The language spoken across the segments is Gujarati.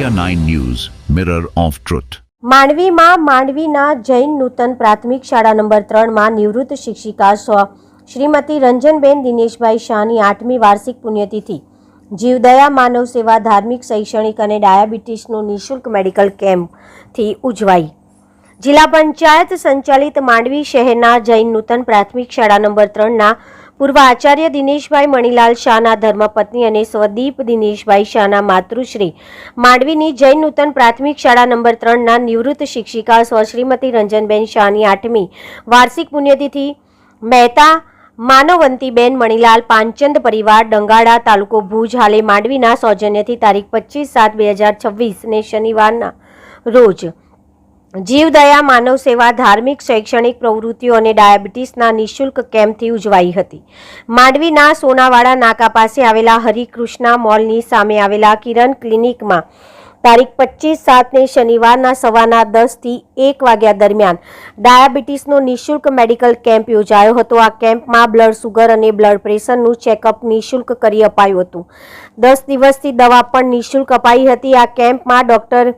India 9 News, Mirror of Truth. માંડવીમાં માંડવીના જૈન નૂતન પ્રાથમિક શાળા નંબર 3માં નિવૃત્ત શિક્ષિકા શ્રીમતી રંજનબેન દિનેશભાઈ શાહની 8મી વાર્ષિક પુણ્યતિથિ જીવદયા માનવ સેવા ધાર્મિક શૈક્ષણિક અને ડાયાબિટીસનો નિઃશુલ્ક મેડિકલ કેમ્પથી ઉજવાઈ। જિલ્લા પંચાયત સંચાલિત માંડવી શહેરના જૈન નૂતન પ્રાથમિક શાળા નંબર 3ના પૂર્વ આચાર્ય દિનેશભાઈ મણીલાલ શાહના ધર્મપત્ની અને સ્વદીપ દિનેશભાઈ શાહના માતૃશ્રી માંડવીની જૈન નૂતન પ્રાથમિક શાળા નંબર 3ના નિવૃત્ત શિક્ષિકા શ્રીમતી રંજનબેન શાહની 8મી વાર્ષિક પુણ્યતિથિ મહેતા માનવંતીબેન મણીલાલ પાંચંદ પરિવાર ડંગાડા તાલુકો ભુજ હાલે માંડવીના સૌજન્યથી તારીખ 25/7/2026 ને શનિવારના રોજ જીવદયા માનવ સેવા ધાર્મિક શૈક્ષણિક પ્રવૃત્તિઓ અને ડાયાબિટીસના નિઃશુલ્ક કેમ્પથી ઉજવાઈ હતી। માંડવીના સોનાવાડા નાકા પાસે આવેલા હરિકૃષ્ણા મોલની સામે આવેલા કિરણ ક્લિનિકમાં તારીખ 25/7 ને શનિવારના સવારના 10 થી 1 વાગ્યા દરમિયાન ડાયાબિટીસનો નિઃશુલ્ક મેડિકલ કેમ્પ યોજાયો હતો। આ કેમ્પમાં બ્લડ સુગર અને બ્લડ પ્રેશરનું ચેકઅપ નિઃશુલ્ક કરી અપાયું હતું। 10 દિવસથી દવા પણ નિઃશુલ્ક અપાઈ હતી। આ કેમ્પમાં ડોક્ટર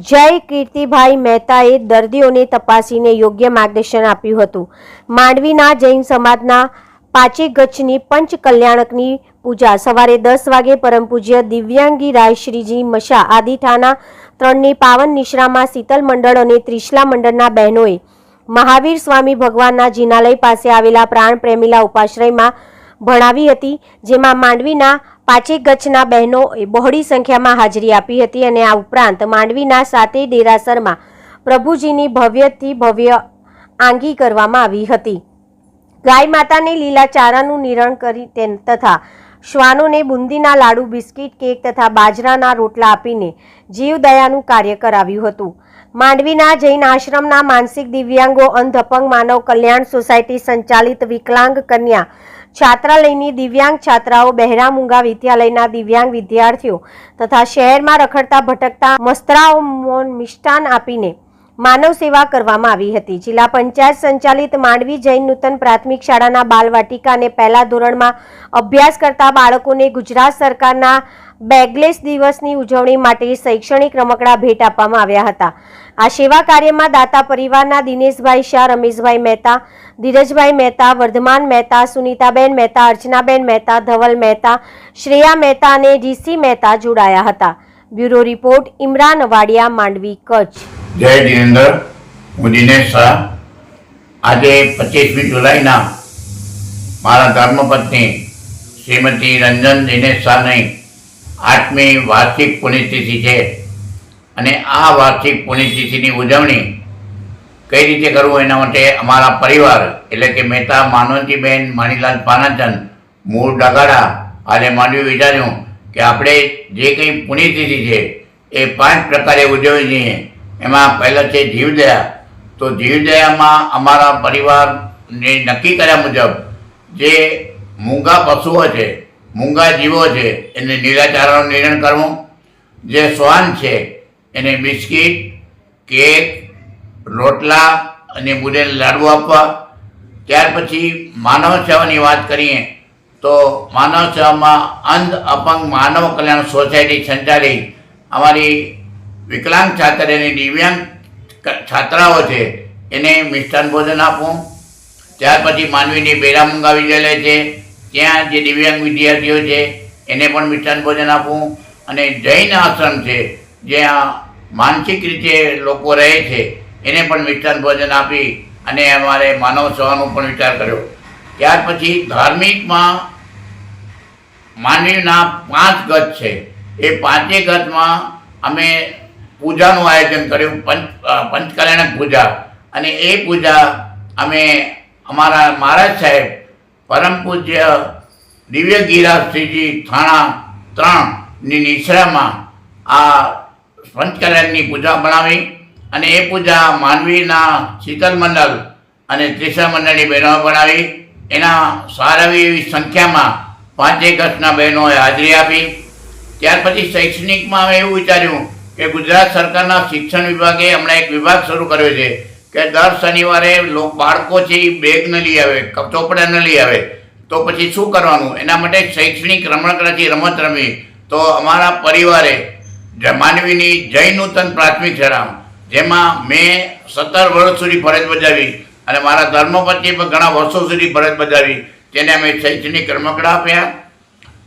જય કીર્તિભાઈ મહેતાએ દર્દીઓને તપાસીને યોગ્ય માર્ગદર્શન આપ્યું હતું। માંડવીના જૈન સમાજના પાંચે ગચ્છની પંચ કલ્યાણકની પૂજા સવારે 10 વાગે પરમ પૂજ્ય દિવ્યાંગી રાય શ્રીજી મશા આદિઠાના 3ની પાવન નિશ્રામાં શીતલ મંડળ અને ત્રિશલા મંડળના બહેનોએ મહાવીર સ્વામી ભગવાનના જિનાલય પાસે આવેલા પ્રાણ પ્રેમીલા ઉપાશ્રયમાં ભણાવી હતી, જેમાં માંડવીના પાંચે ગચ્છના બહેનોએ બહોળી સંખ્યામાં હાજરી આપી હતી અને આ ઉપરાંત માંડવીના સાતે દેરાસરમાં પ્રભુજીની ભવ્યથી ભવ્ય આંગી કરવામાં આવી હતી। ગાય માતાને લીલા ચારાનું નિરણ કરી તથા શ્વાનોને બુંદીના લાડુ, બિસ્કિટ, કેક તથા બાજરાના રોટલા આપીને જીવદયાનું કાર્ય કરાવ્યું હતું। માંડવીના જૈન આશ્રમના માનસિક દિવ્યાંગો અંધ અપંગ માનવ કલ્યાણ સોસાયટી સંચાલિત વિકલાંગ કન્યા છાત્રાલયની દિવ્યાંગ છાત્રાઓ, બહેરા મૂંગા વિદ્યાલયના દિવ્યાંગ વિદ્યાર્થીઓ તથા શહેરમાં રખડતા ભટકતા મસ્તરાઓને મિષ્ટાન આપીને માનવ સેવા કરવામાં આવી હતી। જિલ્લા પંચાયત સંચાલિત માંડવી જૈન નૂતન પ્રાથમિક શાળાના બાલવાટિકા અને પહેલા ધોરણમાં અભ્યાસ કરતા બાળકોને ગુજરાત સરકારના બેગલેસ દિવસની ઉજવણી માટે શૈક્ષણિક રમકડા ભેટ આપવામાં આવ્યા હતા। આ સેવા કાર્યમાં દાતા પરિવારના દિનેશભાઈ શાહ, રમેશભાઈ મહેતા, ધીરજભાઈ મહેતા, વર્ધમાન મહેતા, સુનીતાબેન મહેતા, અર્ચનાબેન મહેતા, ધવલ મહેતા, શ્રેયા મહેતા અને રીસી મહેતા જોડાયા હતા। Bureau report Imran Vadiya, Mandvi, Kutch. જય જીનેન્દ્ર, હું દિનેશ શાહ। આજે 25મી જુલાઈના મારા ધર્મપત્ની શ્રીમતી રંજન દિનેશ શાહની 8મી વાર્ષિક પુણ્યતિથિ છે અને આ વાર્ષિક પુણ્યતિથિની ઉજવણી કઈ રીતે કરવું એના માટે અમારા પરિવાર એટલે કે મહેતા માનવંતીબેન મણીલાલ પાનાચંદ મૂળ ડગાડા આજે માંડવી વિચાર્યું કે આપણે જે કંઈ પુણ્યતિથિ છે એ 5 પ્રકારે ઉજવવી જોઈએ। એમાં પહેલાં છે જીવદયા। તો જીવદયામાં અમારા પરિવારને નક્કી કર્યા મુજબ જે મૂંગા પશુઓ છે, મૂંગા જીવો છે એને લીલાચારાનું નિરણ કરવું, જે શ્વાન છે એને બિસ્કિટ, કેક, રોટલા અને બુંદેલા લાડુ આપવા। ત્યાર પછી માનવ સેવાની વાત કરીએ તો માનવ સેવામાં અંધ અપંગ માનવ કલ્યાણ સોસાયટી સંચાલિત અમારી વિકલાંગ છાત્રાલયની દિવ્યાંગ છાત્રાઓ છે એને મિષ્ટાન ભોજન આપવું। ત્યાર પછી માંડવીની બહેરા મૂંગા વિદ્યાલય છે ત્યાં જે દિવ્યાંગ વિદ્યાર્થીઓ છે એને પણ મિષ્ટાન ભોજન આપવું અને જૈન આશ્રમ છે જ્યાં માનસિક રીતે લોકો રહે છે એને પણ મિષ્ટાન ભોજન આપી અને અમારે માનવ સેવાનો પણ વિચાર કર્યો। ત્યાર પછી ધાર્મિકમાં માંડવીના 5 ગચ્છ છે, એ 5 ગચ્છમાં અમે પૂજાનું આયોજન કર્યું, પંચકલ્યાણક પૂજા, અને એ પૂજા અમે અમારા મહારાજ સાહેબ પરમ પૂજ્ય દિવ્યગીરા શ્રીજી થાણા 3ની નિશ્રામાં આ પંચકલ્યાણની પૂજા બનાવી અને એ પૂજા માંડવીના શીતલ મંડળ અને ત્રિશલા મંડળની બહેનો બનાવી। એના સારી એવી સંખ્યામાં 5 ગચ્છના બહેનોએ હાજરી આપી। ત્યાર પછી શૈક્ષણિકમાં અમે એવું વિચાર્યું કે ગુજરાત સરકારના શિક્ષણ વિભાગે હમણાં એક વિભાગ શરૂ કર્યો છે કે દર શનિવારે બાળકો છે એ બેગ ન લઈ આવે, ચોપડા ન લઈ આવે, તો પછી શું કરવાનું? એના માટે શૈક્ષણિક રમકડાથી રમત રમવી। તો અમારા પરિવારે માંડવીની જય નૂતન પ્રાથમિક શાળા, જેમાં મેં 17 વર્ષ સુધી ફરજ બજાવી અને મારા ધર્મપત્ની પણ ઘણા વર્ષો સુધી ફરજ બજાવી. તેને અમે શૈક્ષણિક રમકડા આપ્યા.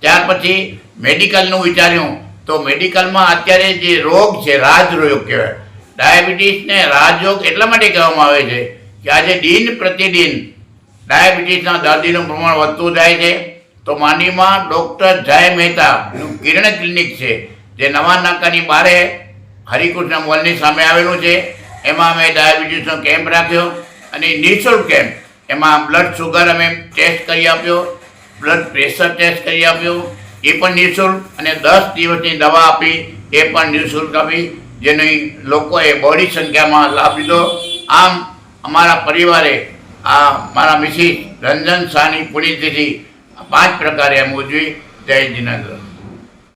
ત્યાર પછી મેડિકલનું વિચાર્યું તો મેડિકલમાં અત્યારે જે રોગ છે રાજરોગ કહેવાય. ડાયાબિટીસને રાજરોગ એટલા માટે કહેવામાં આવે છે કે આજે દિન પ્રતિદિન ડાયાબિટીસના દર્દીનું પ્રમાણ વધતું જાય છે. તો માંડવીમાં ડૉક્ટર જય મહેતાનું કિરણ ક્લિનિક છે, જે નવા નાકાની બારે હરિકૃષ્ણ મોલની સામે આવેલું છે. એમાં અમે ડાયાબિટીસનો કેમ્પ રાખ્યો અને નિઃશુલ્ક કેમ્પ. એમાં બ્લડ શુગર અમે ટેસ્ટ કરી આપ્યો, બ્લડ પ્રેશર ટેસ્ટ કરી આપ્યું, એ પણ નિઃશુલ્ક, અને 10 દિવસની દવા આપી, એ પણ નિઃશુલ્ક આપી, જેની લોકોએ બહોળી સંખ્યામાં લાભ લીધો. આમ અમારા પરિવારે આ મારા મિસિસ રંજન શાહની પુણ્યતિથિ 5 પ્રકારે એમ ઉજવી. જય જીનેન્દ્ર.